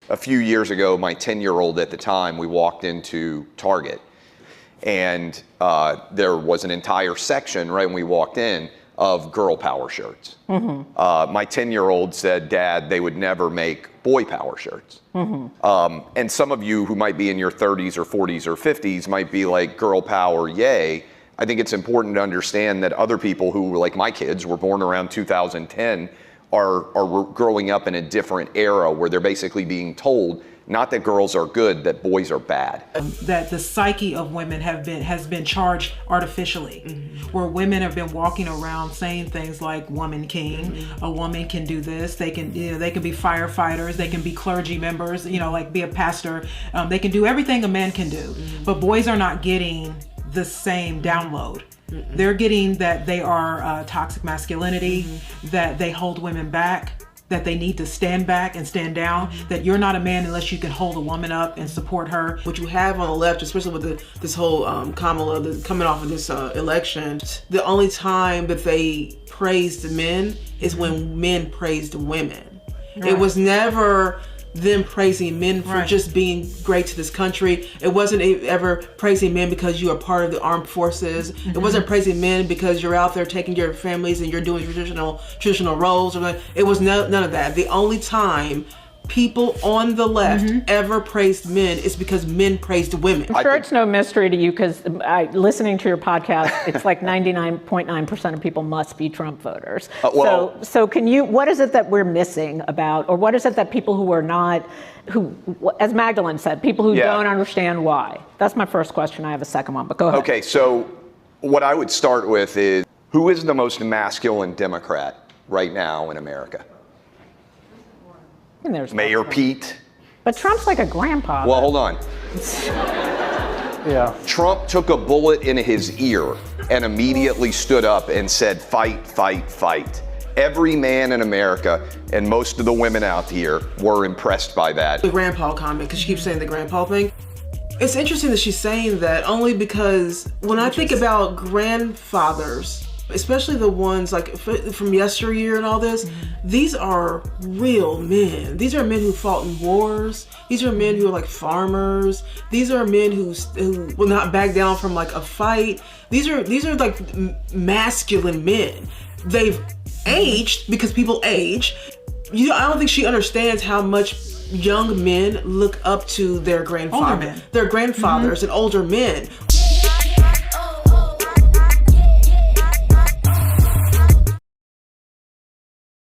a few years ago, my 10-year-old at the time, we walked into Target, and there was an entire section right when we walked in of girl power shirts. My 10-year-old said, Dad, they would never make boy power shirts. And some of you who might be in your 30s or 40s or 50s might be like, girl power, yay. I think it's important to understand that other people who, like my kids, were born around 2010, are growing up in a different era where they're basically being told not that girls are good, that boys are bad. That the psyche of women has been charged artificially, where women have been walking around saying things like woman king, a woman can do this, they can be firefighters, they can be clergy members, like be a pastor, they can do everything a man can do, but boys are not getting the same download. They're getting that they are toxic masculinity, that they hold women back, that they need to stand back and stand down, that you're not a man unless you can hold a woman up and support her. What you have on the left, especially with this whole Kamala coming off of this election, the only time that they praised men is when men praised women. Right. It was never them praising men for just being great to this country. It wasn't ever praising men because you are part of the armed forces. It wasn't praising men because you're out there taking care of families and you're doing traditional roles. It was none of that. The only time people on the left ever praised men is because men praised women. I'm sure it's no mystery to you because listening to your podcast, it's like 99.9% of people must be Trump voters. So what is it that we're missing about, or what is it that people who are not, as Magdalene said, people who don't understand why? That's my first question. I have a second one, but go ahead. Okay, so what I would start with is, who is the most masculine Democrat right now in America? Mayor Pete. But Trump's like a grandpa. Well, hold on. Trump took a bullet in his ear and immediately stood up and said, fight, fight, fight. Every man in America and most of the women out here were impressed by that. The grandpa comment, because she keeps saying the grandpa thing. It's interesting that she's saying that only because when I think about grandfathers, especially the ones like from yesteryear and all this, these are real men. These are men who fought in wars. These are men who are like farmers. These are men who will not back down from like a fight. These are like masculine men. They've aged because people age. I don't think she understands how much young men look up to their grandfathers and older men.